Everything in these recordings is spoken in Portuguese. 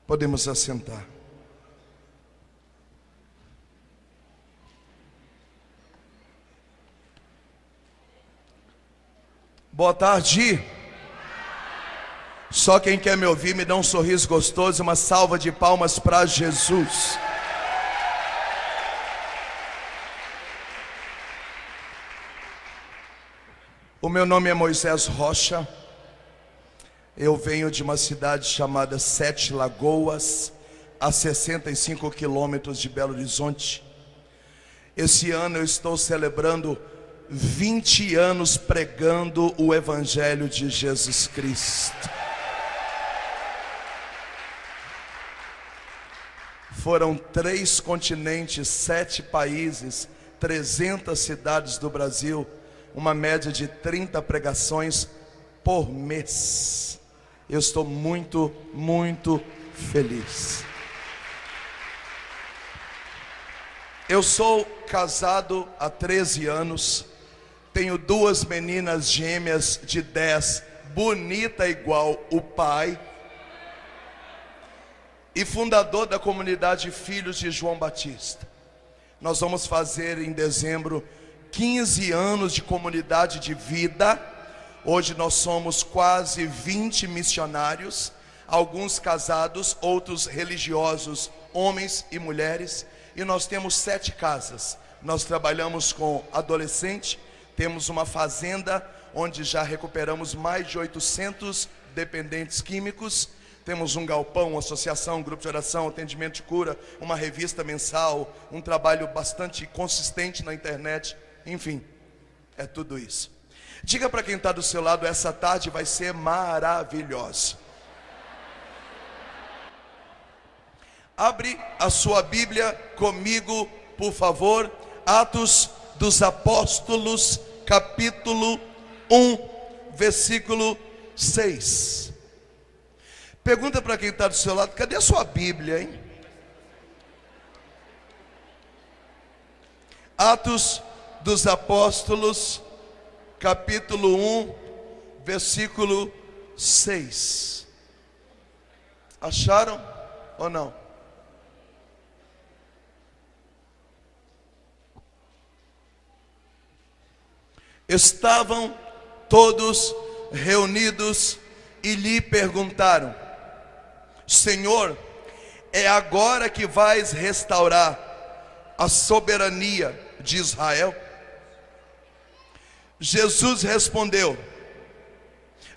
Podemos assentar. Boa tarde. Só quem quer me ouvir, me dá um sorriso gostoso, uma salva de palmas para Jesus. O meu nome é Moisés Rocha. Eu venho de uma cidade chamada Sete Lagoas, a 65 quilômetros de Belo Horizonte. Esse ano eu estou celebrando 20 anos pregando o Evangelho de Jesus Cristo. Foram 3 continentes, 7 países, 300 cidades do Brasil, uma média de 30 pregações por mês. Eu estou muito feliz. Eu sou casado há 13 anos, tenho 2 meninas gêmeas de 10, bonita igual o pai, e fundador da comunidade Filhos de João Batista. Nós vamos fazer em dezembro 15 anos de comunidade de vida. Hoje nós somos quase 20 missionários, alguns casados, outros religiosos, homens e mulheres, e nós temos 7 casas. Nós trabalhamos com adolescente, temos uma fazenda onde já recuperamos mais de 800 dependentes químicos. Temos um galpão, uma associação, um grupo de oração, atendimento de cura, uma revista mensal, um trabalho bastante consistente na internet. Enfim, é tudo isso. Diga para quem está do seu lado, essa tarde vai ser maravilhosa. Abre a sua Bíblia comigo, por favor. Atos dos Apóstolos, capítulo 1, versículo 6. Pergunta para quem está do seu lado, cadê a sua Bíblia, hein? Atos dos Apóstolos, capítulo 1, versículo 6. Acharam ou não? Estavam todos reunidos e lhe perguntaram: Senhor, é agora que vais restaurar a soberania de Israel? Jesus respondeu: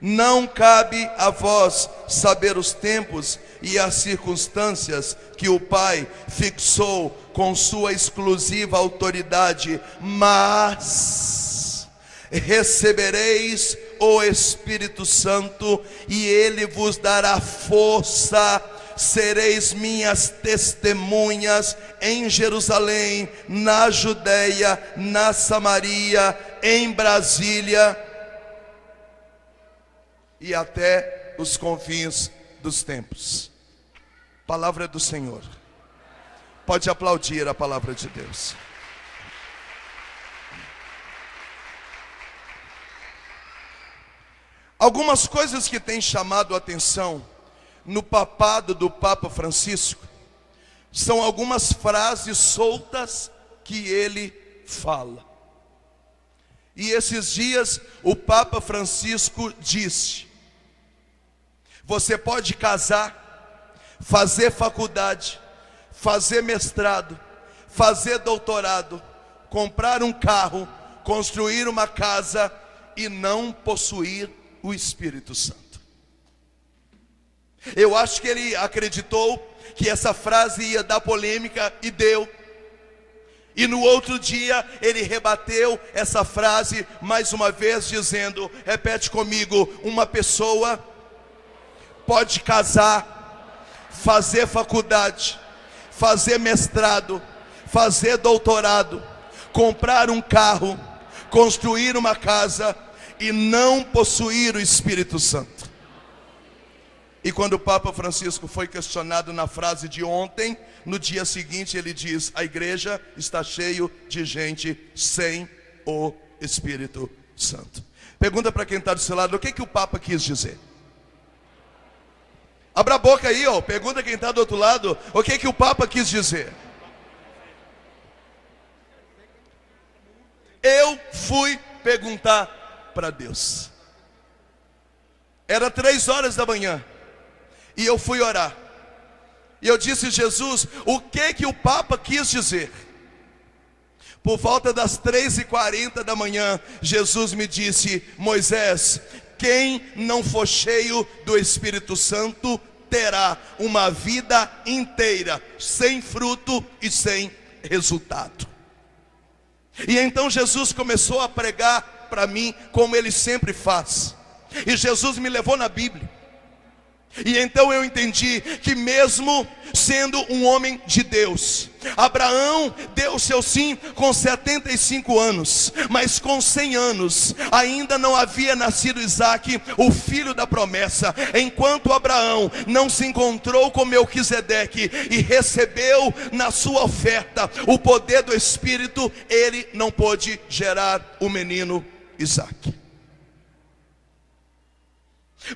não cabe a vós saber os tempos e as circunstâncias que o Pai fixou com sua exclusiva autoridade, mas recebereis o Espírito Santo e Ele vos dará força. Sereis minhas testemunhas em Jerusalém, na Judeia, na Samaria, em Brasília e até os confins dos tempos. Palavra do Senhor. Pode aplaudir a palavra de Deus. Algumas coisas que têm chamado a atenção no papado do Papa Francisco são algumas frases soltas que ele fala. E esses dias o Papa Francisco disse: você pode casar, fazer faculdade, fazer mestrado, fazer doutorado, comprar um carro, construir uma casa e não possuir o Espírito Santo. Eu acho que ele acreditou que essa frase ia dar polêmica e deu. E no outro dia ele rebateu essa frase mais uma vez dizendo, repete comigo: uma pessoa pode casar, fazer faculdade, fazer mestrado, fazer doutorado, comprar um carro, construir uma casa e não possuir o Espírito Santo. E quando o Papa Francisco foi questionado na frase de ontem, no dia seguinte ele diz: a igreja está cheio de gente sem o Espírito Santo. Pergunta para quem está do seu lado: o que o Papa quis dizer? Abra a boca aí, ó. Pergunta quem está do outro lado. O que que o Papa quis dizer? Eu fui perguntar para Deus. Era 3 horas da manhã. E eu fui orar. E eu disse: Jesus, o que que o Papa quis dizer? Por volta das 3h40 da manhã, Jesus me disse: Moisés, quem não for cheio do Espírito Santo terá uma vida inteira sem fruto e sem resultado. E então Jesus começou a pregar para mim como ele sempre faz. E Jesus me levou na Bíblia. E então eu entendi que mesmo sendo um homem de Deus, Abraão deu seu sim com 75 anos, mas com 100 anos ainda não havia nascido Isaque, o filho da promessa. Enquanto Abraão não se encontrou com Melquisedeque e recebeu na sua oferta o poder do Espírito, ele não pôde gerar o menino Isaque.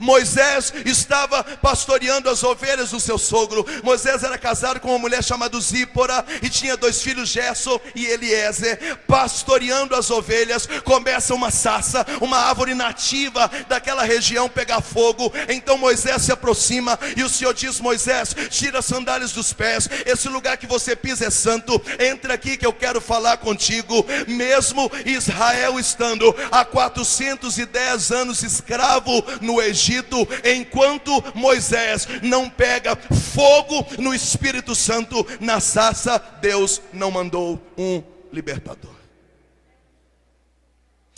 Moisés estava pastoreando as ovelhas do seu sogro. Moisés era casado com uma mulher chamada Zípora e tinha 2 filhos, Gerson e Eliezer. Pastoreando as ovelhas, começa uma sarça, uma árvore nativa daquela região pegar fogo. Então Moisés se aproxima e o Senhor diz: Moisés, tira as sandálias dos pés, esse lugar que você pisa é santo, entra aqui que eu quero falar contigo. Mesmo Israel estando há 410 anos escravo no Egito, enquanto Moisés não pega fogo no Espírito Santo na sarça, Deus não mandou um libertador.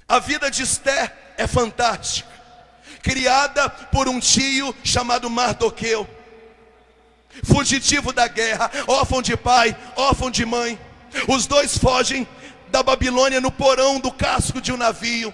A vida de Esther é fantástica. Criada por um tio chamado Mardoqueu, fugitivo da guerra, órfão de pai, órfão de mãe. Os dois fogem da Babilônia no porão do casco de um navio.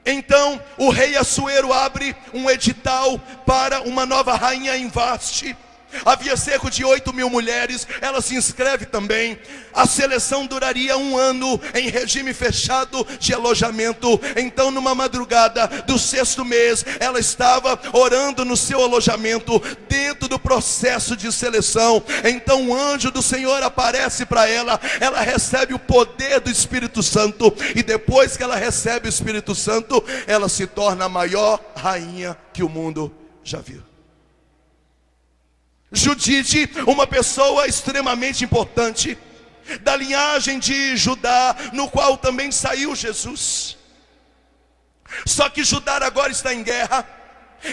Então o rei Assuero abre um edital para uma nova rainha em Vaste. Havia cerca de 8.000 mulheres, ela se inscreve também. A seleção duraria 1 ano em regime fechado de alojamento. Então numa madrugada do 6º mês, ela estava orando no seu alojamento, dentro do processo de seleção. Então o anjo do Senhor aparece para ela, ela recebe o poder do Espírito Santo. E depois que ela recebe o Espírito Santo, ela se torna a maior rainha que o mundo já viu. Judite, uma pessoa extremamente importante, da linhagem de Judá, no qual também saiu Jesus. Só que Judá agora está em guerra,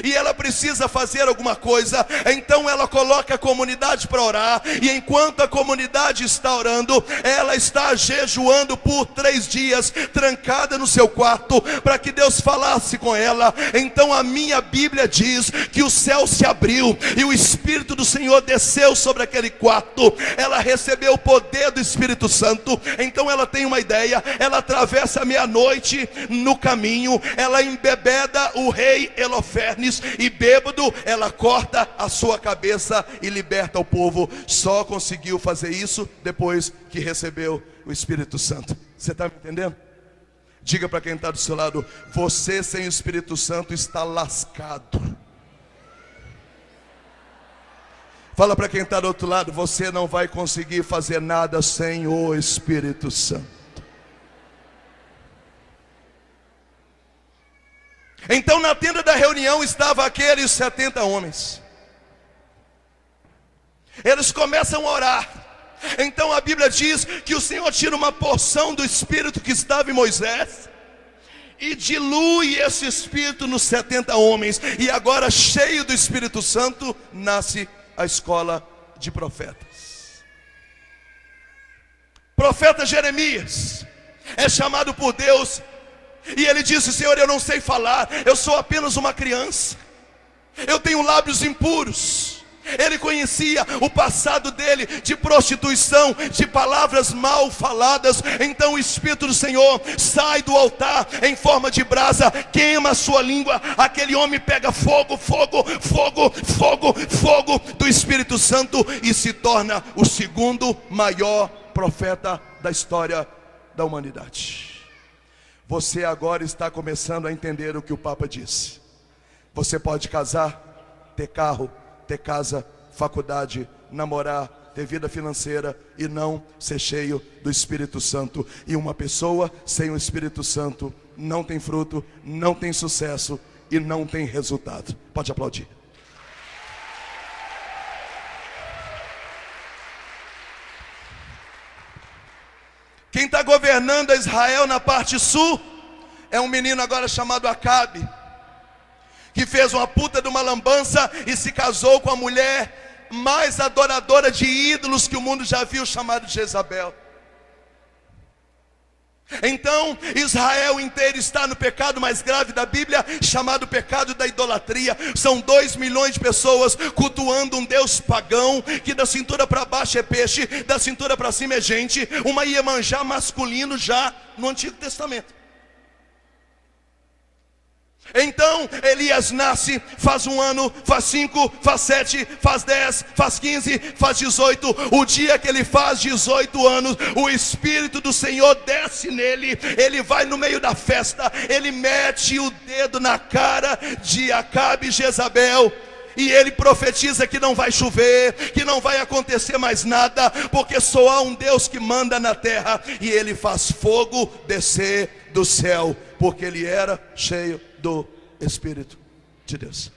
e ela precisa fazer alguma coisa. Então ela coloca a comunidade para orar. E enquanto a comunidade está orando, ela está jejuando por 3 dias, trancada no seu quarto, para que Deus falasse com ela. Então a minha Bíblia diz que o céu se abriu e o Espírito do Senhor desceu sobre aquele quarto. Ela recebeu o poder do Espírito Santo. Então ela tem uma ideia. Ela atravessa a meia-noite no caminho, ela embebeda o rei Holofernes, e bêbado, ela corta a sua cabeça e liberta o povo. Só conseguiu fazer isso depois que recebeu o Espírito Santo. Você está me entendendo? Diga para quem está do seu lado: você sem o Espírito Santo está lascado. Fala para quem está do outro lado: você não vai conseguir fazer nada sem o Espírito Santo. Então na tenda da reunião estavam aqueles 70 homens. Eles começam a orar. Então a Bíblia diz que o Senhor tira uma porção do Espírito que estava em Moisés e dilui esse Espírito nos 70 homens. E agora, cheio do Espírito Santo, nasce a escola de profetas. Profeta Jeremias é chamado por Deus e ele disse: Senhor, eu não sei falar, eu sou apenas uma criança, eu tenho lábios impuros. Ele conhecia o passado dele de prostituição, de palavras mal faladas. Então o Espírito do Senhor sai do altar em forma de brasa, queima a sua língua. Aquele homem pega fogo, fogo, fogo, fogo, fogo do Espírito Santo e se torna o 2º maior profeta da história da humanidade. Você agora está começando a entender o que o Papa disse. Você pode casar, ter carro, ter casa, faculdade, namorar, ter vida financeira e não ser cheio do Espírito Santo. E uma pessoa sem o Espírito Santo não tem fruto, não tem sucesso e não tem resultado. Pode aplaudir. Quem está governando a Israel na parte sul é um menino agora chamado Acabe, que fez uma puta de uma lambança e se casou com a mulher mais adoradora de ídolos que o mundo já viu, chamada Jezabel. Então Israel inteiro está no pecado mais grave da Bíblia, chamado pecado da idolatria. São 2 milhões de pessoas cultuando um Deus pagão, que da cintura para baixo é peixe, da cintura para cima é gente, uma Iemanjá masculino já no Antigo Testamento. Então Elias nasce, faz 1 ano, faz 5, faz 7, faz 10, faz 15, faz 18. O dia que ele faz 18 anos, o Espírito do Senhor desce nele. Ele vai no meio da festa, ele mete o dedo na cara de Acabe e Jezabel, e ele profetiza que não vai chover, que não vai acontecer mais nada, porque só há um Deus que manda na terra. E ele faz fogo descer do céu, porque ele era cheio do Espírito de Deus.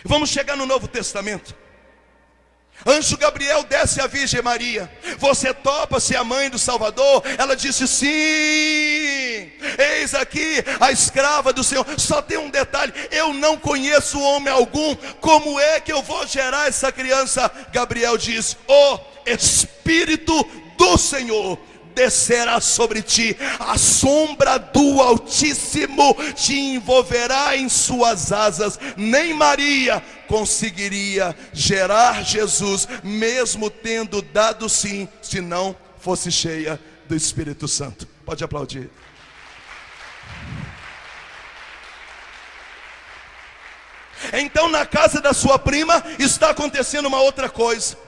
Vamos chegar no Novo Testamento. Anjo Gabriel desce a Virgem Maria: você topa ser a mãe do Salvador? Ela disse sim. Eis aqui a escrava do Senhor. Só tem um detalhe: eu não conheço homem algum, como é que eu vou gerar essa criança? Gabriel diz: o Espírito do Senhor descerá sobre ti, a sombra do Altíssimo te envolverá em suas asas. Nem Maria conseguiria gerar Jesus, mesmo tendo dado sim, se não fosse cheia do Espírito Santo. Pode aplaudir. Então na casa da sua prima está acontecendo uma outra coisa.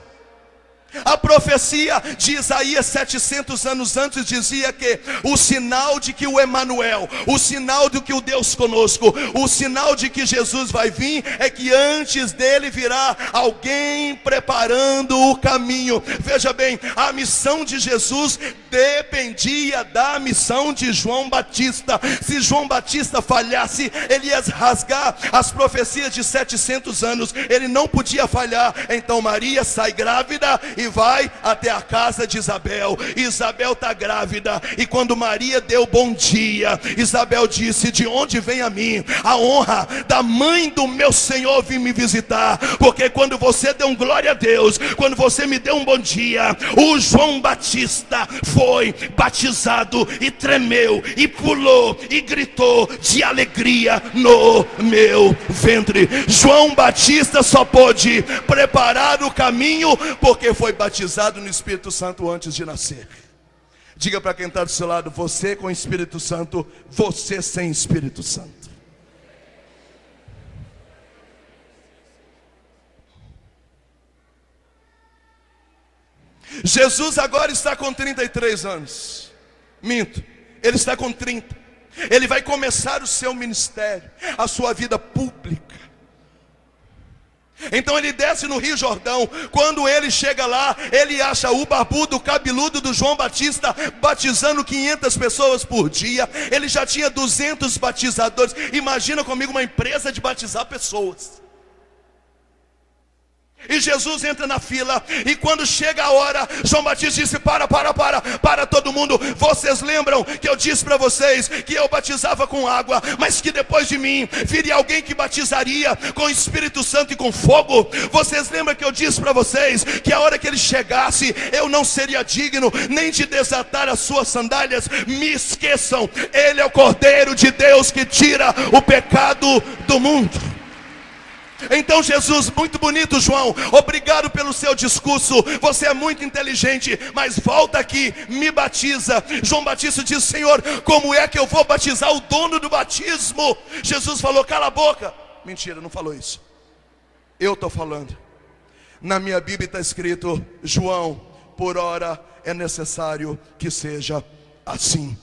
A profecia de Isaías 700 anos antes dizia que o sinal de que o Emanuel, o sinal de que o Deus conosco, o sinal de que Jesus vai vir, é que antes dele virá alguém preparando o caminho. Veja bem, a missão de Jesus dependia da missão de João Batista. Se João Batista falhasse, ele ia rasgar as profecias de 700 anos. Ele não podia falhar. Então Maria sai grávida e vai até a casa de Isabel. Isabel está grávida, e quando Maria deu bom dia, Isabel disse: de onde vem a mim a honra da mãe do meu Senhor vir me visitar? Porque quando você deu um glória a Deus, quando você me deu um bom dia, o João Batista foi batizado e tremeu e pulou e gritou de alegria no meu ventre. João Batista só pôde preparar o caminho porque foi batizado no Espírito Santo antes de nascer. Diga para quem está do seu lado: você com Espírito Santo, você sem Espírito Santo. Jesus agora está com 33 anos. Minto, ele está com 30. Ele vai começar o seu ministério, a sua vida pública. Então ele desce no Rio Jordão. Quando ele chega lá, ele acha o barbudo, o cabeludo do João Batista batizando 500 pessoas por dia. Ele já tinha 200 batizadores. Imagina comigo uma empresa de batizar pessoas. E Jesus entra na fila, e quando chega a hora, João Batista disse: para todo mundo. Vocês lembram que eu disse para vocês que eu batizava com água, mas que depois de mim viria alguém que batizaria com o Espírito Santo e com fogo? Vocês lembram que eu disse para vocês que a hora que ele chegasse, eu não seria digno nem de desatar as suas sandálias? Me esqueçam, ele é o Cordeiro de Deus que tira o pecado do mundo. Então Jesus: muito bonito, João, obrigado pelo seu discurso, você é muito inteligente, mas volta aqui, me batiza. João Batista diz: Senhor, como é que eu vou batizar o dono do batismo? Jesus falou: cala a boca. Mentira, não falou isso. Eu estou falando. Na minha Bíblia está escrito: João, por ora é necessário que seja assim.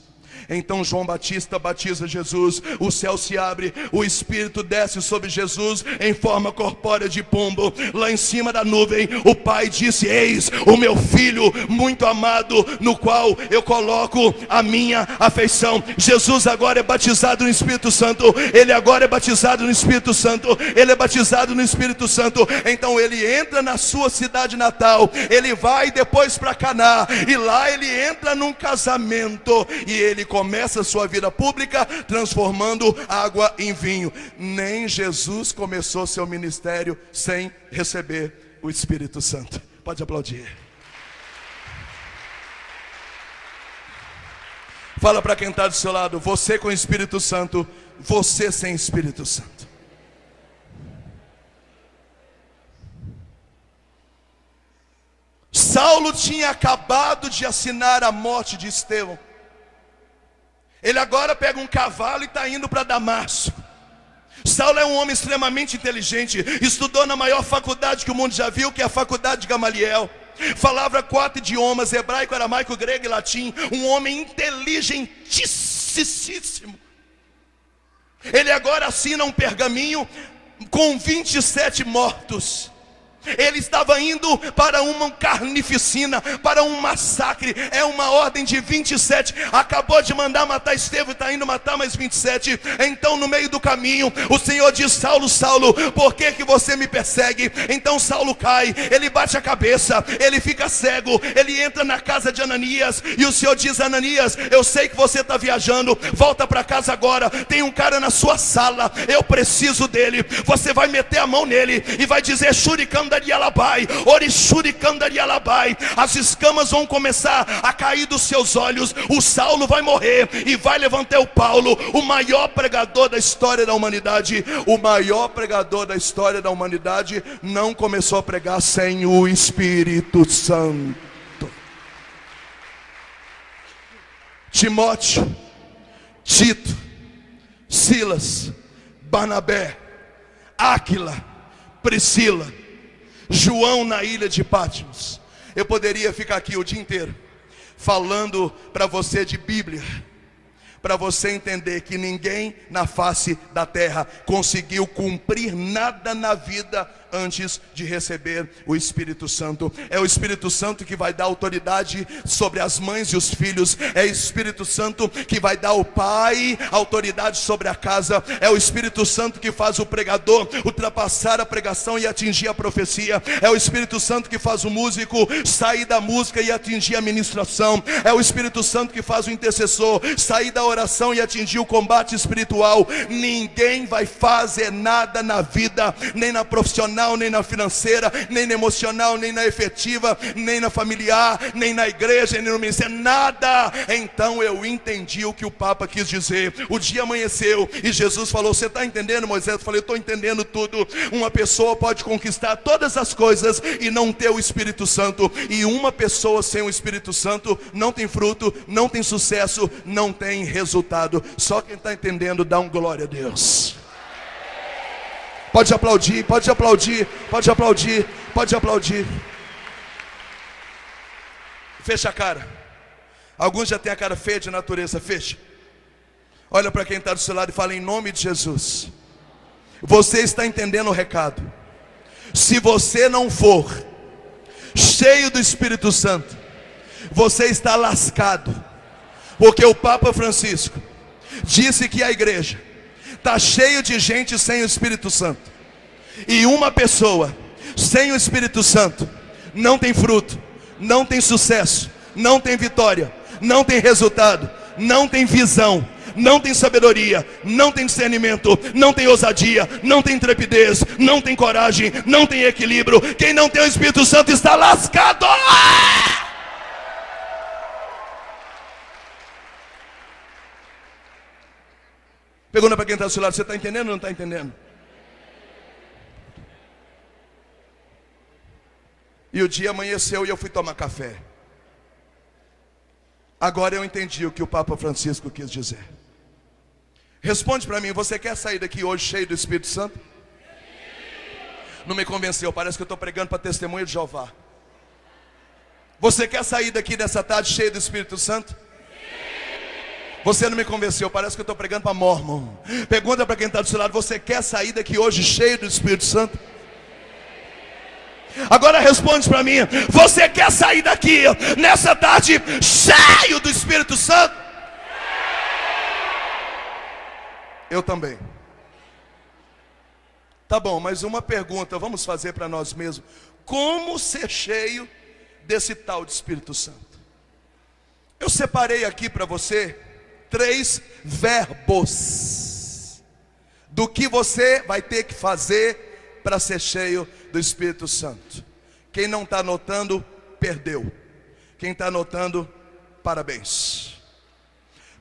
Então João Batista batiza Jesus, o céu se abre, o Espírito desce sobre Jesus em forma corpórea de pombo. Lá em cima da nuvem, o Pai disse: eis o meu Filho muito amado, no qual eu coloco a minha afeição. Jesus agora é batizado no Espírito Santo. Ele agora é batizado no Espírito Santo. Ele é batizado no Espírito Santo. Então ele entra na sua cidade natal, ele vai depois para Caná, e lá ele entra num casamento, e ele começa a sua vida pública transformando água em vinho. Nem Jesus começou seu ministério sem receber o Espírito Santo. Pode aplaudir. Fala para quem está do seu lado: você com o Espírito Santo, você sem Espírito Santo. Saulo tinha acabado de assinar a morte de Estevão. Ele agora pega um cavalo e está indo para Damasco. Saulo é um homem extremamente inteligente, estudou na maior faculdade que o mundo já viu, que é a faculdade de Gamaliel. Falava 4 idiomas: hebraico, aramaico, grego e latim. Um homem inteligentíssimo. Ele agora assina um pergaminho com 27 mortos. Ele estava indo para uma carnificina, para um massacre. É uma ordem de 27. Acabou de mandar matar Estevão e está indo matar mais 27. Então no meio do caminho o Senhor diz: Saulo, Saulo, por que você me persegue? Então Saulo cai, ele bate a cabeça, ele fica cego. Ele entra na casa de Ananias, e o Senhor diz: Ananias, eu sei que você está viajando, volta para casa agora. Tem um cara na sua sala, eu preciso dele. Você vai meter a mão nele e vai dizer: Shurikan, as escamas vão começar a cair dos seus olhos. O Saulo vai morrer e vai levantar o Paulo, o maior pregador da história da humanidade. O maior pregador da história da humanidade não começou a pregar sem o Espírito Santo. Timóteo, Tito, Silas, Barnabé, Áquila, Priscila, João na ilha de Patmos. Eu poderia ficar aqui o dia inteiro falando para você de Bíblia, para você entender que ninguém na face da terra conseguiu cumprir nada na vida antes de receber o Espírito Santo. É o Espírito Santo que vai dar autoridade sobre as mães e os filhos. É o Espírito Santo que vai dar ao pai autoridade sobre a casa. É o Espírito Santo que faz o pregador ultrapassar a pregação e atingir a profecia. É o Espírito Santo que faz o músico sair da música e atingir a ministração. É o Espírito Santo que faz o intercessor sair da oração e atingir o combate espiritual. Ninguém vai fazer nada na vida, nem na profissional, nem na financeira, nem na emocional, nem na efetiva, nem na familiar, nem na igreja, nem no ministério, nada. Então eu entendi o que o Papa quis dizer. O dia amanheceu e Jesus falou: você está entendendo, Moisés? Eu falei: eu estou entendendo tudo. Uma pessoa pode conquistar todas as coisas e não ter o Espírito Santo. E uma pessoa sem o Espírito Santo não tem fruto, não tem sucesso, não tem resultado. Só quem está entendendo dá um glória a Deus. Pode aplaudir, pode aplaudir, pode aplaudir, pode aplaudir. Fecha a cara. Alguns já têm a cara feia de natureza. Fecha. Olha para quem está do seu lado e fala: em nome de Jesus. Você está entendendo o recado? Se você não for cheio do Espírito Santo, você está lascado. Porque o Papa Francisco disse que a igreja está cheio de gente sem o Espírito Santo. E uma pessoa sem o Espírito Santo não tem fruto, não tem sucesso, não tem vitória, não tem resultado, não tem visão, não tem sabedoria, não tem discernimento, não tem ousadia, não tem intrepidez, não tem coragem, não tem equilíbrio. Quem não tem o Espírito Santo está lascado. Pergunta para quem está do seu lado: você está entendendo ou não está entendendo? E o dia amanheceu e eu fui tomar café. Agora eu entendi o que o Papa Francisco quis dizer. Responde para mim: você quer sair daqui hoje cheio do Espírito Santo? Não me convenceu, parece que eu estou pregando para testemunha de Jeová. Você quer sair daqui dessa tarde cheio do Espírito Santo? Você não me convenceu, parece que eu estou pregando para mormon. Pergunta para quem está do seu lado: você quer sair daqui hoje cheio do Espírito Santo? Agora responde para mim: você quer sair daqui nessa tarde cheio do Espírito Santo? Eu também. Tá bom, mas uma pergunta vamos fazer para nós mesmos: como ser cheio desse tal de Espírito Santo? Eu separei aqui para você 3 verbos do que você vai ter que fazer para ser cheio do Espírito Santo. Quem não está anotando, perdeu. Quem está anotando, parabéns.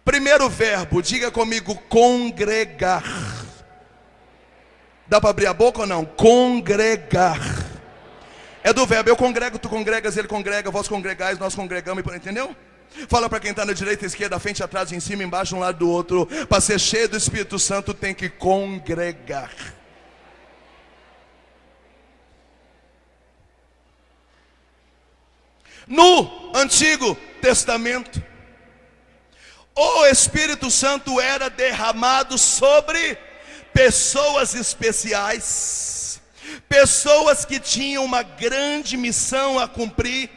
Primeiro verbo, diga comigo: congregar. Dá para abrir a boca ou não? Congregar. É do verbo: eu congrego, tu congregas, ele congrega, vós congregais, nós congregamos, entendeu? Fala para quem está na direita, esquerda, frente, atrás, em cima, embaixo, um lado do outro: para ser cheio do Espírito Santo tem que congregar. No Antigo Testamento, o Espírito Santo era derramado sobre pessoas especiais, pessoas que tinham uma grande missão a cumprir,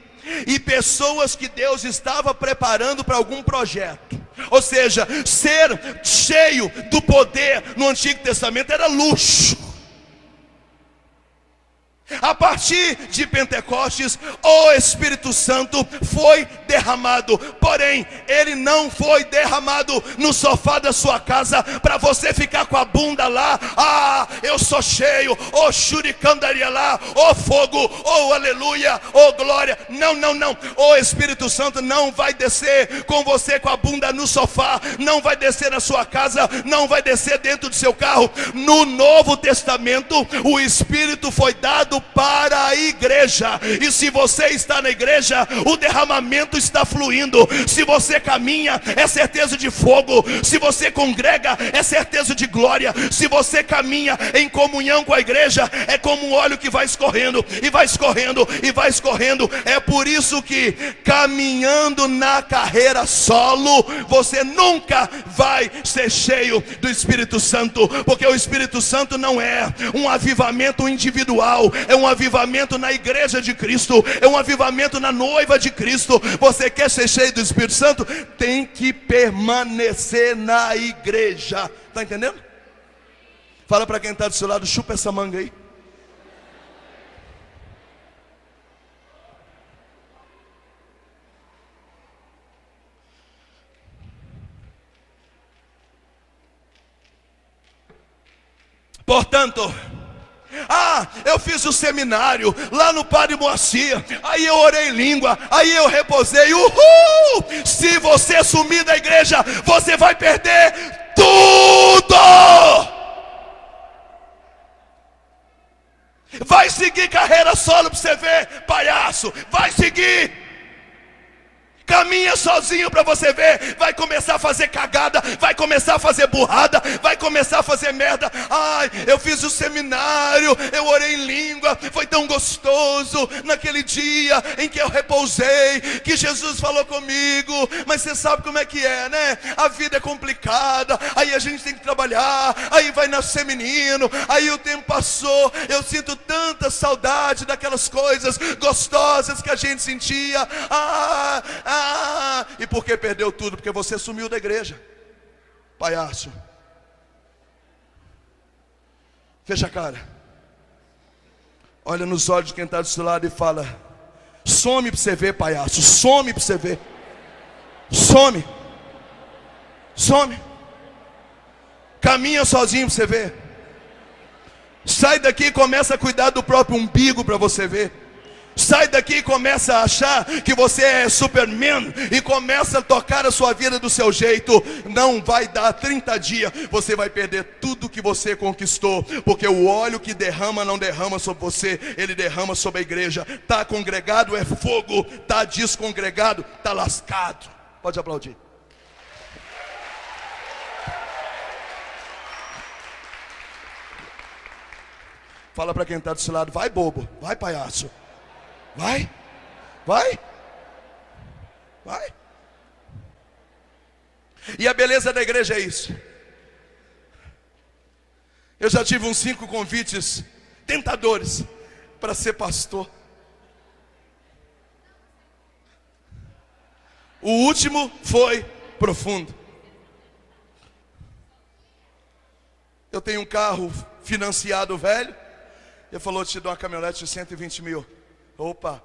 e pessoas que Deus estava preparando para algum projeto. Ou seja, ser cheio do poder no Antigo Testamento era luxo. A partir de Pentecostes, o Espírito Santo foi derramado. Porém, ele não foi derramado no sofá da sua casa para você ficar com a bunda lá: ah, eu sou cheio, oh shurikandaria lá, oh fogo, oh aleluia, oh glória. Não, não, não. O Espírito Santo não vai descer com você com a bunda no sofá, não vai descer na sua casa, não vai descer dentro do seu carro. No Novo Testamento, o Espírito foi dado para a igreja, e se você está na igreja, o derramamento está fluindo. Se você caminha, é certeza de fogo. Se você congrega, é certeza de glória. Se você caminha em comunhão com a igreja, é como um óleo que vai escorrendo, e vai escorrendo, e vai escorrendo. É por isso que caminhando na carreira solo, você nunca vai ser cheio do Espírito Santo, porque o Espírito Santo não é um avivamento individual, é um avivamento na igreja de Cristo, é um avivamento na noiva de Cristo. Você quer ser cheio do Espírito Santo? Tem que permanecer na igreja. Está entendendo? Fala para quem está do seu lado: chupa essa manga aí. Portanto, eu fiz o seminário lá no Padre Moacir, aí eu orei em língua, aí eu reposei. Uhul! Se você sumir da igreja, você vai perder tudo. Vai seguir carreira solo para você ver, palhaço. Vai seguir. Caminha sozinho para você ver. Vai começar a fazer cagada, vai começar a fazer burrada, vai começar a fazer merda. Ai, eu fiz o seminário, eu orei em língua, foi tão gostoso naquele dia em que eu repousei, que Jesus falou comigo. Mas você sabe como é que é, né? A vida é complicada, aí a gente tem que trabalhar, aí vai nascer menino, aí o tempo passou. Eu sinto tanta saudade daquelas coisas gostosas que a gente sentia. E por que perdeu tudo? Porque você sumiu da igreja, palhaço. Fecha a cara, olha nos olhos de quem está do seu lado e fala: some para você ver, palhaço. Some para você ver. Some. Some. Caminha sozinho para você ver. Sai daqui e começa a cuidar do próprio umbigo para você ver. Sai daqui e começa a achar que você é Superman e começa a tocar a sua vida do seu jeito. Não vai dar 30 dias, você vai perder tudo que você conquistou, porque o óleo que derrama não derrama sobre você, ele derrama sobre a igreja. Está congregado é fogo, está descongregado, está lascado. Pode aplaudir. Fala para quem está do seu lado: vai bobo, vai palhaço. Vai, vai, vai. E a beleza da igreja é isso. Eu já tive uns 5 convites tentadores para ser pastor. O último foi profundo. Eu tenho um carro financiado velho. Ele falou: te dou uma caminhonete de 120 mil. Opa.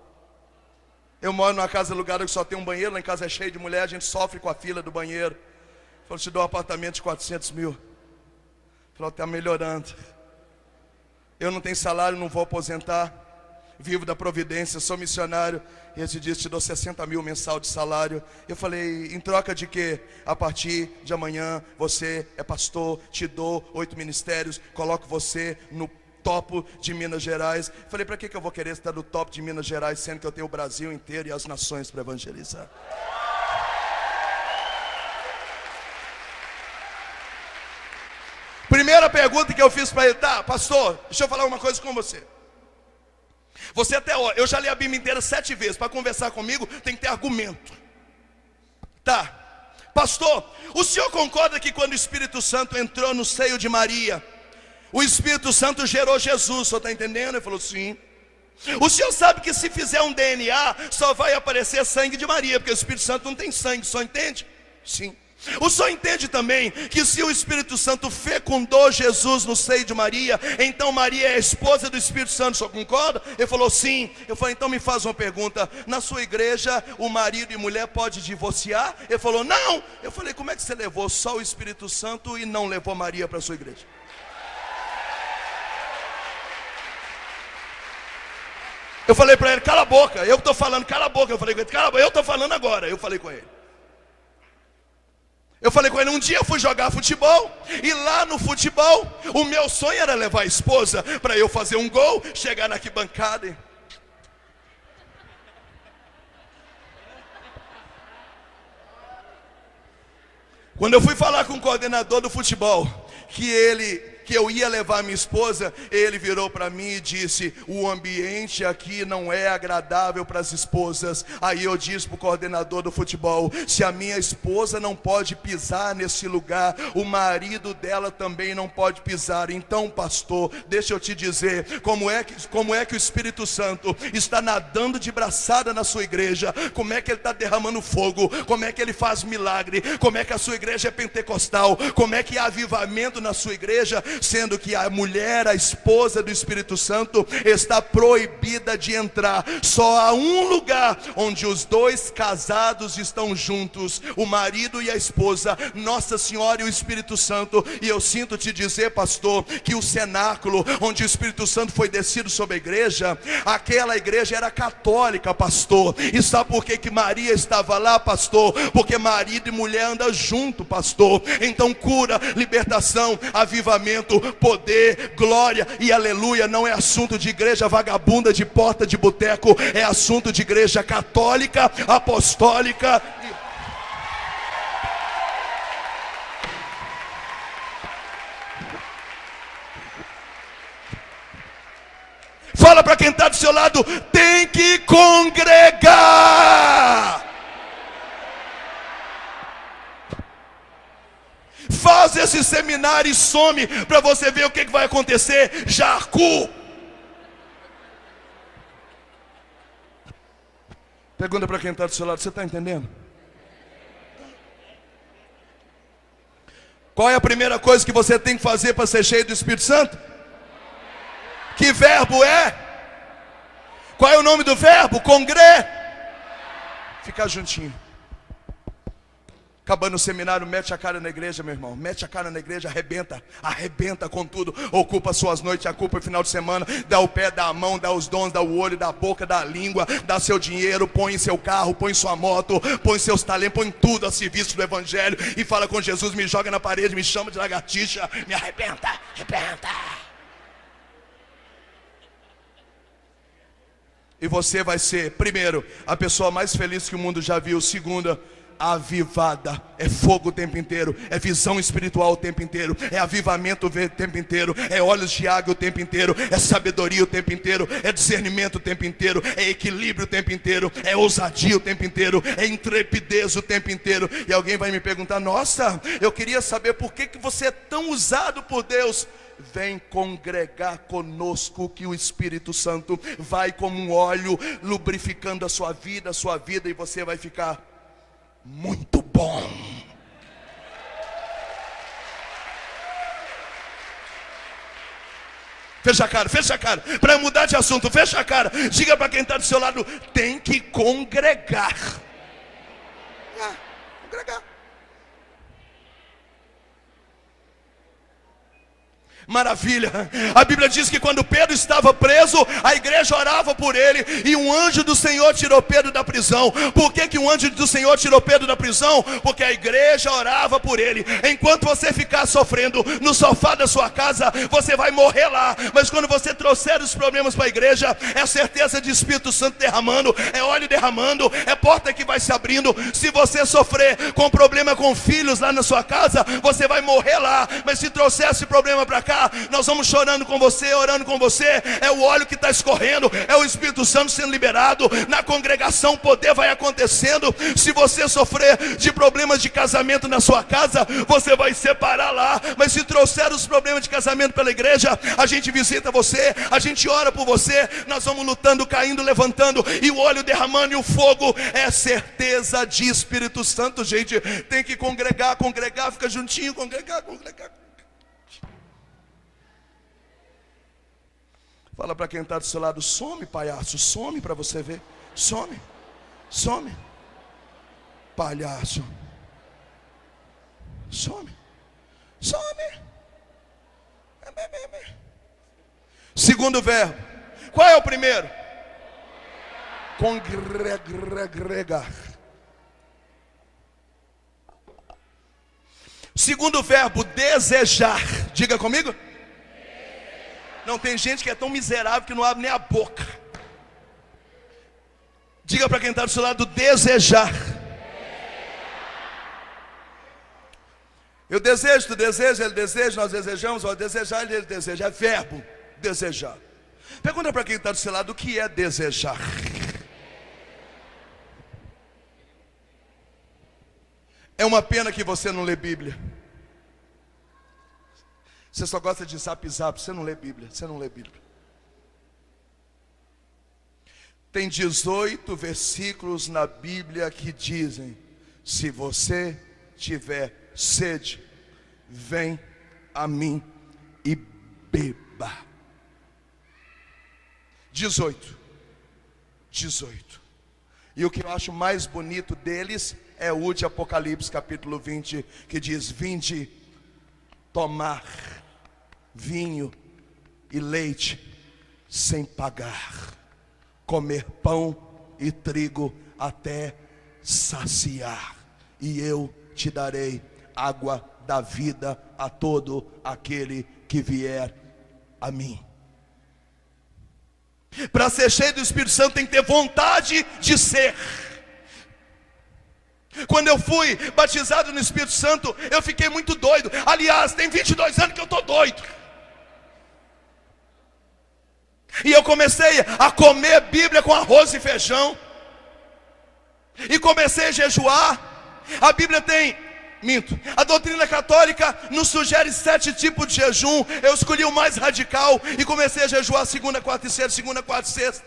Eu moro numa casa alugada que só tem um banheiro. Lá em casa é cheio de mulher, a gente sofre com a fila do banheiro. Ele falou: te dou um apartamento de 400 mil. Ele falou: está melhorando. Eu não tenho salário, não vou aposentar. Vivo da providência, sou missionário. E ele disse: te dou 60 mil mensal de salário. Eu falei: em troca de quê? A partir de amanhã você é pastor, te dou 8 ministérios, coloco você no topo de Minas Gerais. Falei: para que eu vou querer estar no top de Minas Gerais, sendo que eu tenho o Brasil inteiro e as nações para evangelizar? Primeira pergunta que eu fiz para ele: tá, pastor, deixa eu falar uma coisa com você. Você até, eu já li a Bíblia inteira 7 vezes. Para conversar comigo tem que ter argumento. Tá, pastor, o senhor concorda que quando o Espírito Santo entrou no seio de Maria, o Espírito Santo gerou Jesus? O senhor está entendendo? Ele falou: sim. O senhor sabe que se fizer um DNA, só vai aparecer sangue de Maria, porque o Espírito Santo não tem sangue, o senhor entende? Sim. O senhor entende também que se o Espírito Santo fecundou Jesus no seio de Maria, então Maria é a esposa do Espírito Santo, o senhor concorda? Ele falou: sim. Eu falei: então me faz uma pergunta, na sua igreja o marido e mulher pode divorciar? Ele falou: não. Eu falei: como é que você levou só o Espírito Santo e não levou Maria para a sua igreja? Eu falei para ele: cala a boca, eu estou falando, cala a boca. Eu falei com ele: cala a boca, eu estou falando agora. Eu falei com ele. Um dia eu fui jogar futebol, e lá no futebol, o meu sonho era levar a esposa para eu fazer um gol, chegar na arquibancada e... Quando eu fui falar com o coordenador do futebol, que eu ia levar minha esposa, ele virou para mim e disse: o ambiente aqui não é agradável para as esposas. Aí eu disse para o coordenador do futebol: se a minha esposa não pode pisar nesse lugar, o marido dela também não pode pisar. Então, pastor, deixa eu te dizer, como é que o Espírito Santo está nadando de braçada na sua igreja, como é que ele está derramando fogo, como é que ele faz milagre, como é que a sua igreja é pentecostal, como é que há avivamento na sua igreja, sendo que a mulher, a esposa do Espírito Santo, está proibida de entrar. Só há um lugar onde os dois casados estão juntos, o marido e a esposa, Nossa Senhora e o Espírito Santo. E eu sinto te dizer, pastor, que o cenáculo onde o Espírito Santo foi descido sobre a igreja, aquela igreja era católica, pastor. E sabe por que Maria estava lá, pastor? Porque marido e mulher andam junto, pastor. Então cura, libertação, avivamento, poder, glória e aleluia não é assunto de igreja vagabunda de porta de boteco, é assunto de igreja católica, apostólica. Fala para quem está do seu lado: tem que congregar. Faz esse seminário e some para você ver o que vai acontecer. Jacu. Pergunta para quem está do seu lado: você está entendendo? Qual é a primeira coisa que você tem que fazer para ser cheio do Espírito Santo? Que verbo é? Qual é o nome do verbo? Ficar juntinho. Acabando o seminário, mete a cara na igreja, meu irmão. Mete a cara na igreja, arrebenta com tudo. Ocupa suas noites, ocupa o final de semana. Dá o pé, dá a mão, dá os dons, dá o olho, dá a boca, dá a língua. Dá seu dinheiro, põe seu carro, põe sua moto, põe seus talentos, põe tudo a serviço do evangelho. E fala com Jesus: me joga na parede, me chama de lagartixa, me arrebenta. E você vai ser, primeiro, a pessoa mais feliz que o mundo já viu. Segunda, avivada. É fogo o tempo inteiro, é visão espiritual o tempo inteiro, é avivamento o tempo inteiro, é olhos de águia o tempo inteiro, é sabedoria o tempo inteiro, é discernimento o tempo inteiro, é equilíbrio o tempo inteiro, é ousadia o tempo inteiro, é intrepidez o tempo inteiro. E alguém vai me perguntar: nossa, eu queria saber por que você é tão usado por Deus. Vem congregar conosco, que o Espírito Santo vai como um óleo lubrificando a sua vida, e você vai ficar muito bom. Fecha a cara, para mudar de assunto, fecha a cara. Diga para quem está do seu lado: tem que congregar. Congregar. Maravilha. A Bíblia diz que quando Pedro estava preso, a igreja orava por ele, e um anjo do Senhor tirou Pedro da prisão. Por que um anjo do Senhor tirou Pedro da prisão? Porque a igreja orava por ele. Enquanto você ficar sofrendo no sofá da sua casa, você vai morrer lá. Mas quando você trouxer os problemas para a igreja, é certeza de Espírito Santo derramando, é óleo derramando, é porta que vai se abrindo. Se você sofrer com problema com filhos lá na sua casa, você vai morrer lá. Mas se trouxer esse problema para cá, nós vamos chorando com você, orando com você. É o óleo que está escorrendo, é o Espírito Santo sendo liberado. Na congregação o poder vai acontecendo. Se você sofrer de problemas de casamento na sua casa, você vai separar lá. Mas se trouxer os problemas de casamento pela igreja, a gente visita você, a gente ora por você. Nós vamos lutando, caindo, levantando, e o óleo derramando, e o fogo. É certeza de Espírito Santo, gente. Tem que congregar, fica juntinho, congregar. Fala para quem está do seu lado: some, palhaço, some para você ver. Some, palhaço, some. Segundo verbo. Qual é o primeiro? Congregar. Segundo verbo, desejar. Diga comigo. Não, tem gente que é tão miserável que não abre nem a boca. Diga para quem está do seu lado: desejar. Eu desejo, tu deseja, ele deseja, nós desejamos, ó, desejar, ele deseja. É verbo, desejar. Pergunta para quem está do seu lado: o que é desejar? É uma pena que você não lê Bíblia. Você só gosta de zap, você não lê Bíblia, Tem 18 versículos na Bíblia que dizem: se você tiver sede, vem a mim e beba. 18. E o que eu acho mais bonito deles é o de Apocalipse capítulo 20, que diz: vinde tomar vinho e leite sem pagar, comer pão e trigo até saciar, e eu te darei água da vida a todo aquele que vier a mim. Para ser cheio do Espírito Santo tem que ter vontade de ser. Quando eu fui batizado no Espírito Santo, eu fiquei muito doido. Aliás, tem 22 anos que eu estou doido. E eu comecei a comer Bíblia com arroz e feijão. E comecei a jejuar. A Bíblia a doutrina católica nos sugere 7 tipos de jejum. Eu escolhi o mais radical e comecei a jejuar segunda, quarta e sexta.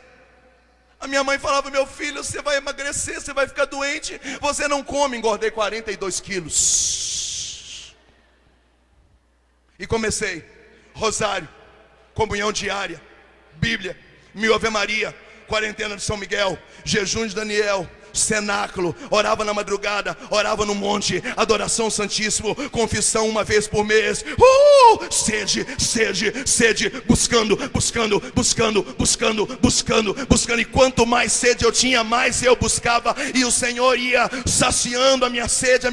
A minha mãe falava: meu filho, você vai emagrecer, você vai ficar doente, você não come. Engordei 42 quilos. E comecei rosário, comunhão diária, Bíblia, 1000 Ave Maria, quarentena de São Miguel, jejum de Daniel, cenáculo, orava na madrugada, orava no monte, adoração ao Santíssimo, confissão uma vez por mês. Sede, buscando. E quanto mais sede eu tinha, mais eu buscava, e o Senhor ia saciando a minha sede.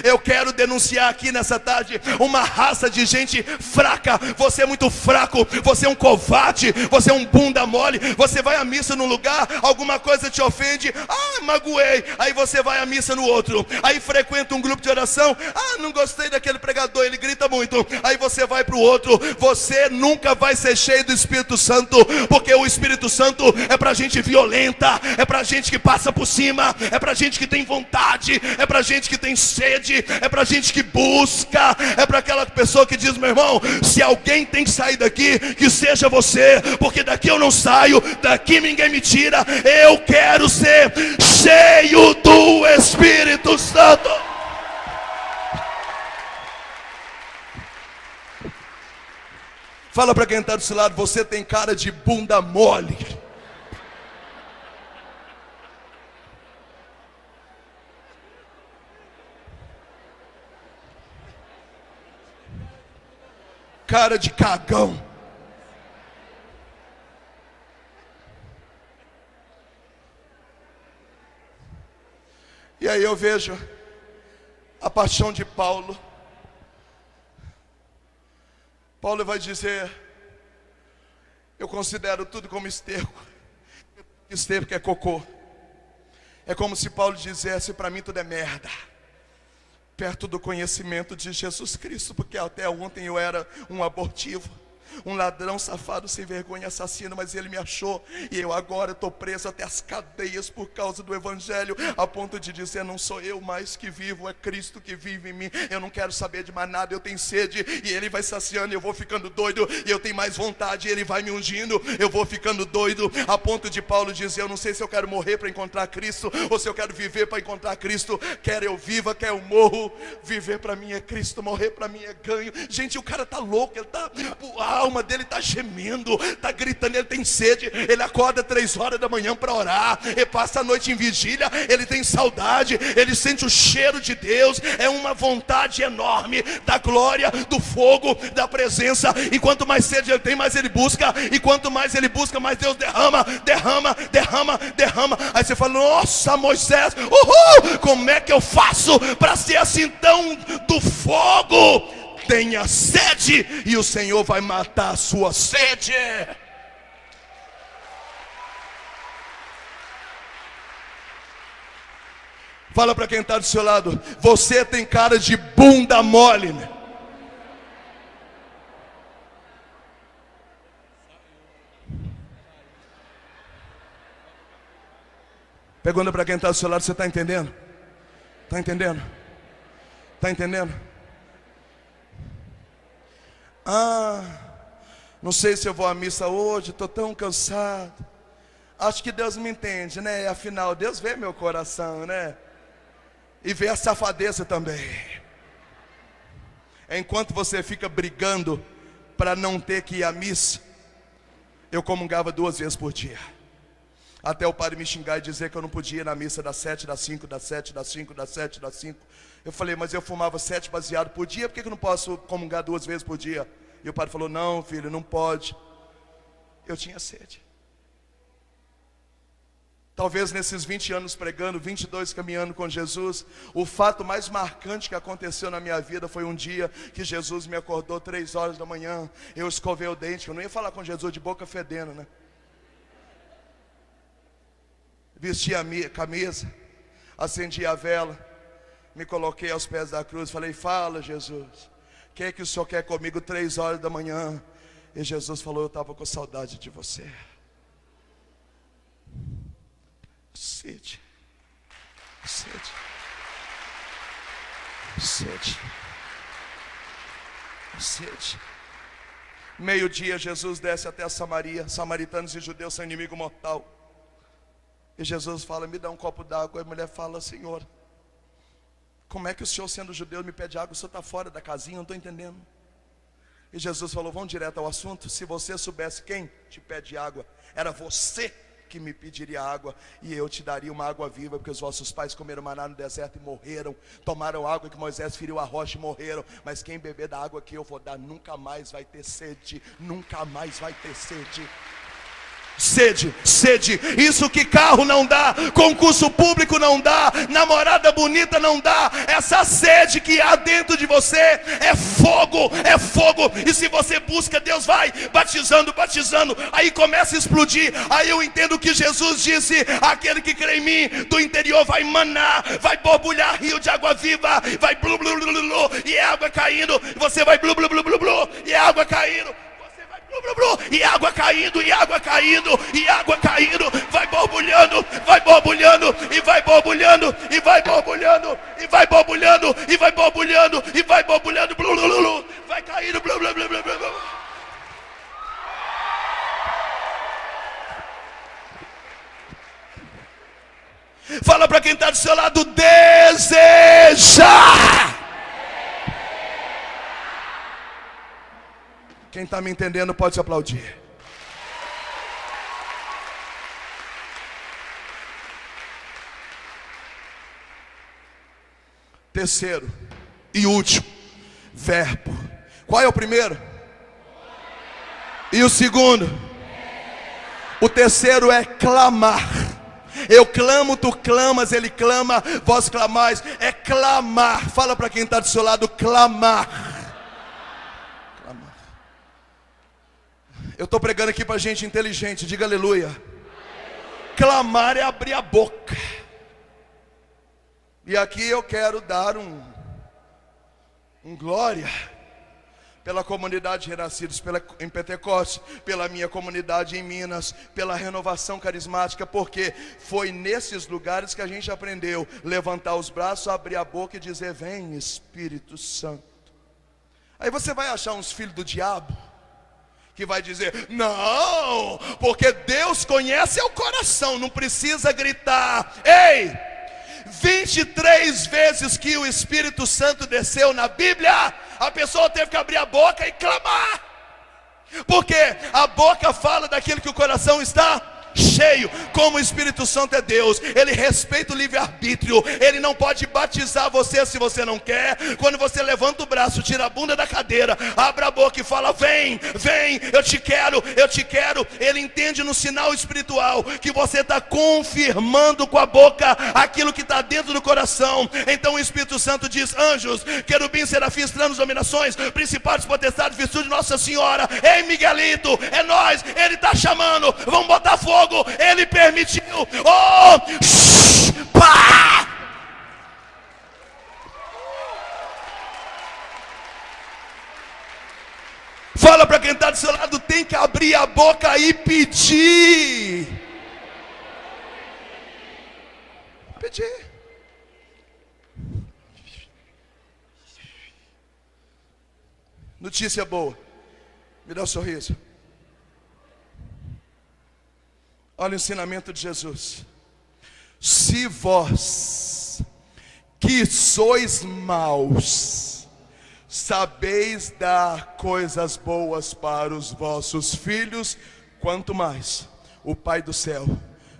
Eu quero denunciar aqui nessa tarde uma raça de gente fraca. Você é muito fraco, você é um covarde, você é um bunda mole. Você vai à missa num lugar, alguma coisa te ofende, magoei. Aí você vai à missa no outro, aí frequenta um grupo de oração, não gostei daquele pregador, ele grita muito. Aí você vai para o outro. Você nunca vai ser cheio do Espírito Santo, porque o Espírito Santo é para gente violenta, é para gente que passa por cima, é para gente que tem vontade, é para gente que tem sede, é para gente que busca, é para aquela pessoa que diz: meu irmão, se alguém tem que sair daqui, que seja você, porque daqui eu não saio, daqui ninguém me tira. Eu quero ser cheio do Espírito Santo. Fala para quem está do seu lado: você tem cara de bunda mole. Cara de cagão. E aí eu vejo a paixão de Paulo. Paulo vai dizer: eu considero tudo como esterco. Esterco é cocô. É como se Paulo dissesse: para mim tudo é merda, perto do conhecimento de Jesus Cristo, porque até ontem eu era um abortivo, um ladrão, safado, sem vergonha, assassino, mas ele me achou, e eu agora estou preso até as cadeias por causa do Evangelho, a ponto de dizer: não sou eu mais que vivo, é Cristo que vive em mim. Eu não quero saber de mais nada, eu tenho sede, e Ele vai saciando, eu vou ficando doido, e eu tenho mais vontade, e Ele vai me ungindo, eu vou ficando doido, a ponto de Paulo dizer: eu não sei se eu quero morrer para encontrar Cristo, ou se eu quero viver para encontrar Cristo. Quer eu viva, quer eu morro, viver para mim é Cristo, morrer para mim é ganho. Gente, o cara tá louco, ele tá, a alma dele está gemendo, está gritando, ele tem sede, ele acorda 3 horas da manhã para orar, ele passa a noite em vigília, ele tem saudade, ele sente o cheiro de Deus, é uma vontade enorme da glória, do fogo, da presença, e quanto mais sede ele tem, mais ele busca, e quanto mais ele busca, mais Deus derrama, derrama, derrama, derrama. Aí você fala: nossa, Moisés, uhul, como é que eu faço para ser assim tão do fogo? Tenha sede, e o Senhor vai matar a sua sede. Fala para quem está do seu lado: você tem cara de bunda mole, né? Pergunta para quem está do seu lado: você está entendendo? Está entendendo? Está entendendo? Não sei se eu vou à missa hoje, estou tão cansado. Acho que Deus me entende, né? Afinal, Deus vê meu coração, né? E vê a safadeza também. Enquanto você fica brigando para não ter que ir à missa, eu comungava 2 vezes por dia, até o padre me xingar e dizer que eu não podia ir na missa das 7, das 5, das 7, das 5, das 7, das 5. Eu falei: mas eu fumava 7 baseados por dia, por que eu não posso comungar 2 vezes por dia? E o padre falou: não, filho, não pode. Eu tinha sede. Talvez nesses 20 anos pregando, 22 caminhando com Jesus, o fato mais marcante que aconteceu na minha vida foi um dia que Jesus me acordou 3 horas da manhã. Eu escovei o dente, eu não ia falar com Jesus de boca fedendo, né? Vesti a minha camisa, acendi a vela, me coloquei aos pés da cruz, falei: fala, Jesus, o que é que o Senhor quer comigo 3 horas da manhã? E Jesus falou: eu estava com saudade de você. Sede, sede, sede, sede. Meio-dia Jesus desce até Samaria. Samaritanos e judeus são inimigo mortal. E Jesus fala: me dá um copo d'água. E a mulher fala: Senhor, como é que o Senhor, sendo judeu, me pede água? O Senhor está fora da casinha, eu não estou entendendo. E Jesus falou: vamos direto ao assunto. Se você soubesse quem te pede água, era você que me pediria água, e eu te daria uma água viva, porque os vossos pais comeram maná no deserto e morreram, tomaram água que Moisés feriu a rocha e morreram, mas quem beber da água que eu vou dar nunca mais vai ter sede, nunca mais vai ter sede. Sede, sede, isso que carro não dá, concurso público não dá, namorada bonita não dá. Essa sede que há dentro de você é fogo, é fogo. E se você busca, Deus vai batizando, batizando, aí começa a explodir. Aí eu entendo que Jesus disse: aquele que crê em mim, do interior vai manar, vai borbulhar rio de água viva, vai blu blu blu blu, e é água caindo, você vai blu blu blu blu blu, e é água caindo, e água caindo, e água caindo, e água caindo, vai borbulhando, e vai borbulhando, e vai borbulhando, e vai borbulhando, e vai borbulhando, e vai borbulhando, blu, blu, blu, blu, vai caindo, blu, blu, blu, blu, blu. Fala para quem está do seu lado: deseja. Quem está me entendendo pode se aplaudir. Terceiro e último verbo. Qual é o primeiro? E o segundo? O terceiro é clamar. Eu clamo, tu clamas, ele clama, vós clamais. É clamar. Fala para quem está do seu lado: clamar. Eu estou pregando aqui para gente inteligente, diga aleluia. Clamar é abrir a boca. E aqui eu quero dar um glória pela comunidade Renascidos em Pentecostes, pela minha comunidade em Minas, pela renovação carismática, porque foi nesses lugares que a gente aprendeu levantar os braços, abrir a boca e dizer: vem Espírito Santo. Aí você vai achar uns filhos do diabo que vai dizer: não, porque Deus conhece o coração, não precisa gritar. Ei, 23 vezes que o Espírito Santo desceu na Bíblia, a pessoa teve que abrir a boca e clamar, porque a boca fala daquilo que o coração está cheio. Como o Espírito Santo é Deus, ele respeita o livre-arbítrio. Ele não pode batizar você se você não quer. Quando você levanta o braço, tira a bunda da cadeira, abre a boca e fala: vem, vem, eu te quero, eu te quero. Ele entende no sinal espiritual que você está confirmando com a boca aquilo que está dentro do coração. Então o Espírito Santo diz: anjos, querubins, serafins, tronos, dominações, principados, potestades, virtude de Nossa Senhora. Ei, Miguelito, é nós, ele está chamando, vamos botar fogo. Ele permitiu. Oh, pá! Fala para quem está do seu lado: tem que abrir a boca e pedir. Pedir. Notícia boa. Me dá um sorriso. Olha o ensinamento de Jesus: se vós que sois maus sabeis dar coisas boas para os vossos filhos, quanto mais o Pai do céu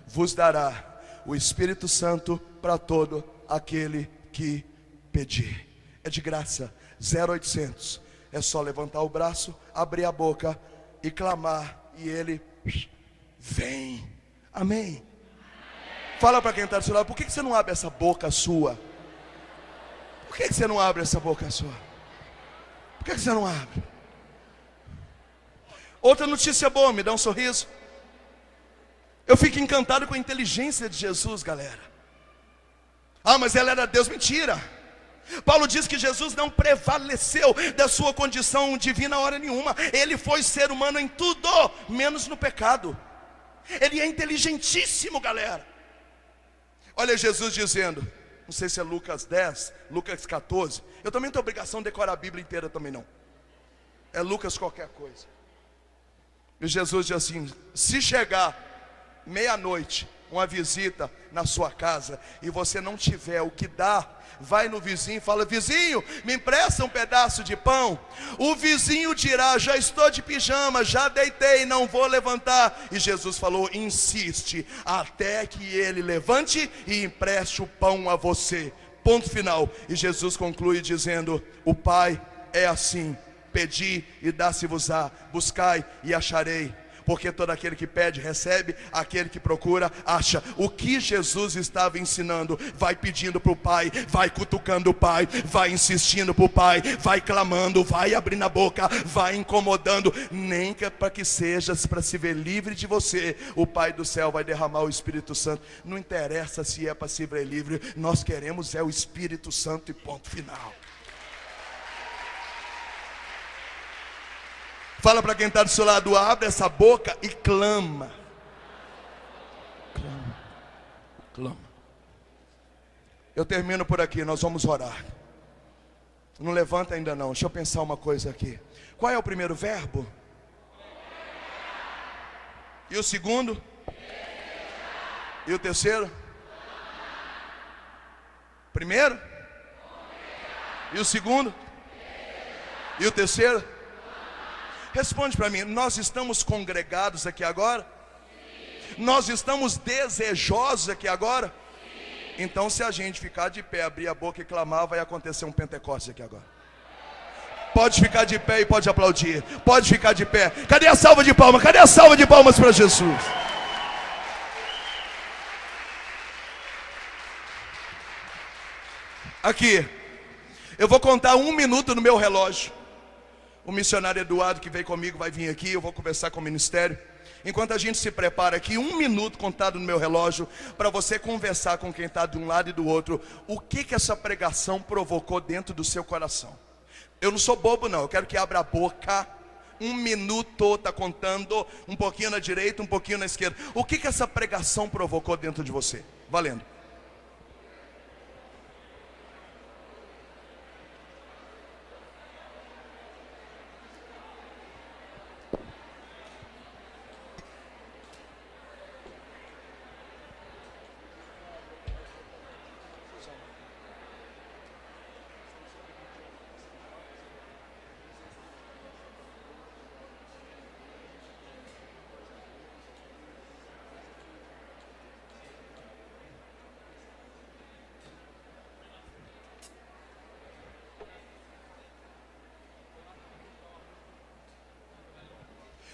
vos dará o Espírito Santo para todo aquele que pedir. É de graça, 0800. É só levantar o braço, abrir a boca e clamar, e ele vem. Amém. Fala para quem está do seu lado: por que você não abre essa boca sua? Por que você não abre essa boca sua? Por que você não abre? Outra notícia boa, me dá um sorriso. Eu fico encantado com a inteligência de Jesus, galera. Ah, mas ele era Deus. Mentira. Paulo diz que Jesus não prevaleceu da sua condição divina a hora nenhuma. Ele foi ser humano em tudo, menos no pecado. Ele é inteligentíssimo, galera. Olha Jesus dizendo, não sei se é Lucas 10, Lucas 14. Eu também não tenho obrigação de decorar a Bíblia inteira também não. É Lucas qualquer coisa. E Jesus diz assim: se chegar meia-noite uma visita na sua casa e você não tiver o que dar, vai no vizinho e fala: vizinho, me empresta um pedaço de pão. O vizinho dirá: já estou de pijama, já deitei, não vou levantar. E Jesus falou: insiste até que ele levante e empreste o pão a você. Ponto final. E Jesus conclui dizendo: o Pai é assim: pedi e dá-se-vos-á, buscai e acharei. Porque todo aquele que pede, recebe, aquele que procura, acha. O que Jesus estava ensinando? Vai pedindo para o Pai, vai cutucando o Pai, vai insistindo para o Pai, vai clamando, vai abrindo a boca, vai incomodando. Nem que para que seja para se ver livre de você, o Pai do céu vai derramar o Espírito Santo. Não interessa se é para se ver livre, nós queremos é o Espírito Santo e ponto final. Fala para quem está do seu lado, abre essa boca e clama. Clama, clama. Eu termino por aqui, nós vamos orar. Não levanta ainda não, deixa eu pensar uma coisa aqui. Qual é o primeiro verbo? E o segundo? E o terceiro? Primeiro? E o segundo? E o terceiro? Responde para mim, nós estamos congregados aqui agora? Sim. Nós estamos desejosos aqui agora? Sim. Então se a gente ficar de pé, abrir a boca e clamar, vai acontecer um Pentecostes aqui agora. Pode ficar de pé e pode aplaudir. Pode ficar de pé. Cadê a salva de palmas? Cadê a salva de palmas para Jesus? Aqui, eu vou contar 1 minuto no meu relógio. O missionário Eduardo que veio comigo vai vir aqui, eu vou conversar com o ministério. Enquanto a gente se prepara aqui, 1 minuto contado no meu relógio, para você conversar com quem está de um lado e do outro. O que essa pregação provocou dentro do seu coração? Eu não sou bobo não, eu quero que abra a boca. 1 minuto, está contando, um pouquinho na direita, um pouquinho na esquerda. O que essa pregação provocou dentro de você? Valendo.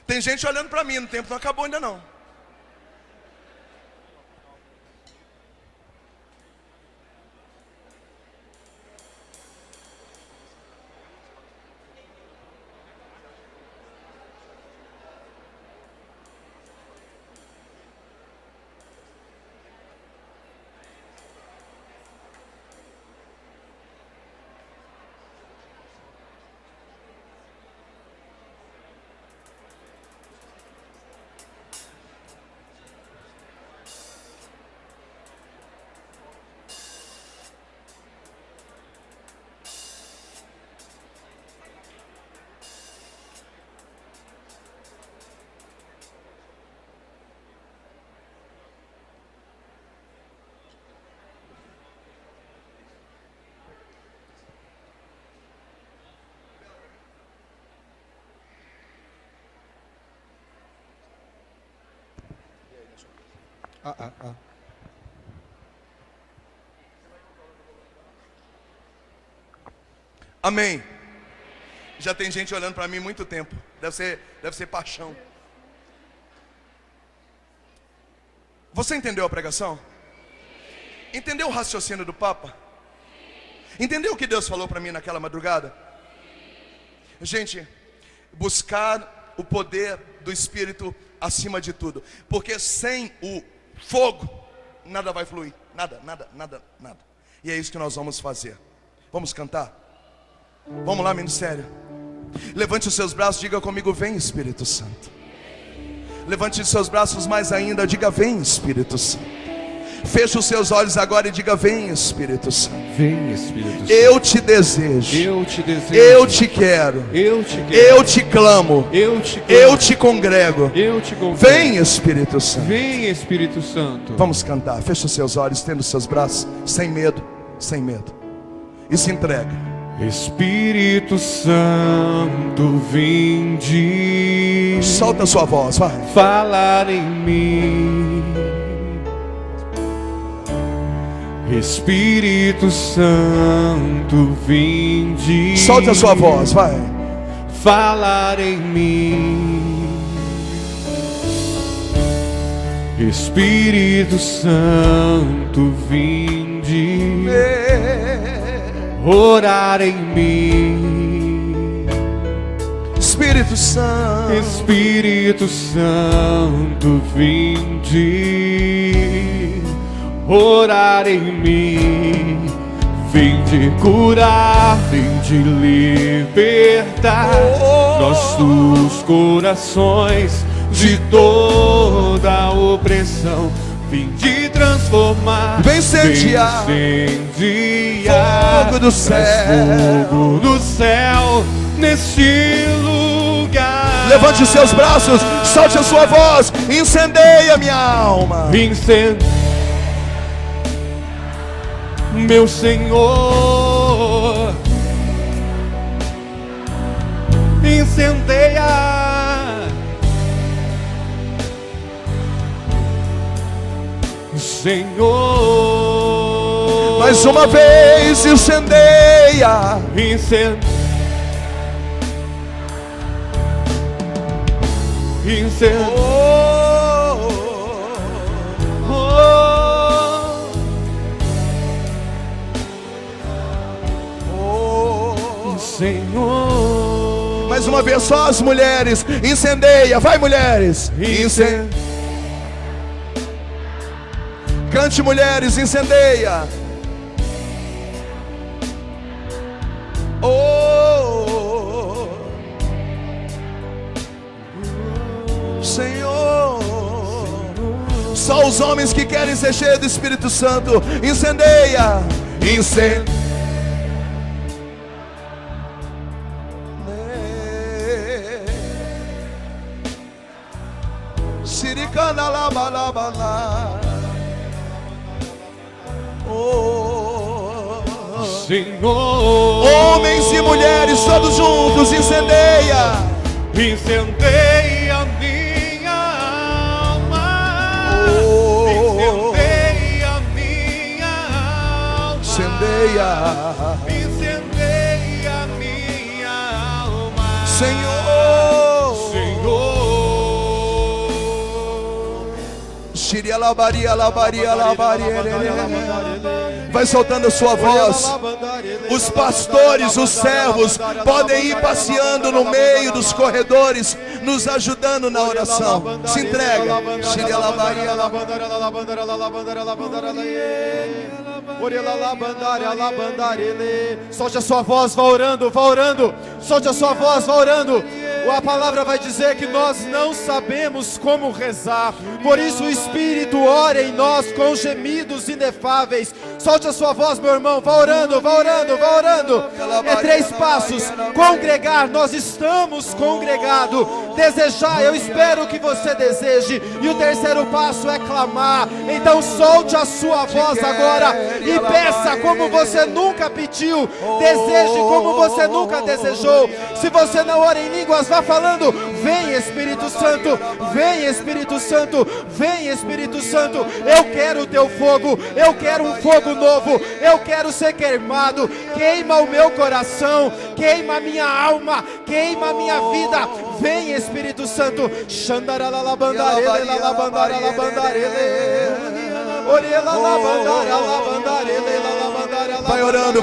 Tem gente olhando para mim, o tempo não acabou ainda não. Amém. Já tem gente olhando para mim há muito tempo. Deve ser paixão. Você entendeu a pregação? Entendeu o raciocínio do Papa? Entendeu o que Deus falou para mim naquela madrugada? Gente, buscar o poder do Espírito acima de tudo. Porque sem o fogo, nada vai fluir. Nada. E é isso que nós vamos fazer. Vamos cantar? Vamos lá, ministério. Levante os seus braços, diga comigo: vem Espírito Santo. Levante os seus braços mais ainda, diga: vem Espírito Santo. Feche os seus olhos agora e diga: vem Espírito Santo. Vem Espírito Santo. Eu te desejo. Eu te desejo. Eu te quero. Eu te quero. Eu te clamo. Eu te clamo. Eu te congrego. Eu te congrego. Vem Espírito Santo. Vem Espírito Santo. Vamos cantar. Feche os seus olhos, estenda os seus braços, sem medo, sem medo. E se entrega. Espírito Santo, vinde. Solta a sua voz, vai. Falar em mim. Espírito Santo, vinde. Solta a sua voz, vai. Falar em mim. Espírito Santo, vinde orar em mim. Espírito Santo, Espírito Santo, vinde orar em mim. Vinde curar, vinde libertar nossos corações de toda opressão. Vinde transformar, vem incendiar, fogo do céu, fogo do céu neste lugar. Levante os seus braços, solte a sua voz, incendeia minha alma. Meu Senhor, incendeia, Senhor. Mais uma vez, incendeia, Senhor. Mais uma vez, só as mulheres, incendeia, vai mulheres, cante mulheres, incendeia. Senhor, só os homens que querem ser cheios do Espírito Santo, incendeia, Senhor, homens e mulheres todos juntos, incendeia, incendeia minha alma, incendeia minha alma, incendeia minha alma, Senhor, vai soltando a sua voz. Os pastores, os servos podem ir passeando no meio dos corredores, nos ajudando na oração. Se entrega. Solte a sua voz, vá orando, vá orando. Solte a sua voz, vá orando. A palavra vai dizer que nós não sabemos como rezar, por isso o Espírito ora em nós com gemidos inefáveis. Solte a sua voz, meu irmão, vá orando, vá orando, vá orando. É 3 passos: congregar, nós estamos congregados. Desejar, eu espero que você deseje. E o 3º passo é clamar. Então solte a sua voz agora e peça como você nunca pediu. Deseje como você nunca desejou. Se você não ora em línguas, vá falando: vem Espírito Santo, vem Espírito Santo, vem Espírito Santo. Eu quero o teu fogo, eu quero um fogo novo, eu quero ser queimado. Queima o meu coração, queima a minha alma, queima a minha vida. Vem Espírito Santo.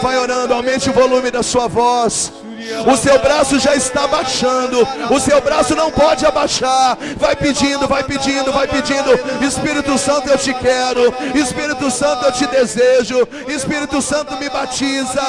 Vai orando, aumente o volume da sua voz. O seu braço já está baixando, o seu braço não pode abaixar. Vai pedindo, vai pedindo, vai pedindo. Espírito Santo, eu te quero. Espírito Santo, eu te desejo. Espírito Santo, me batiza.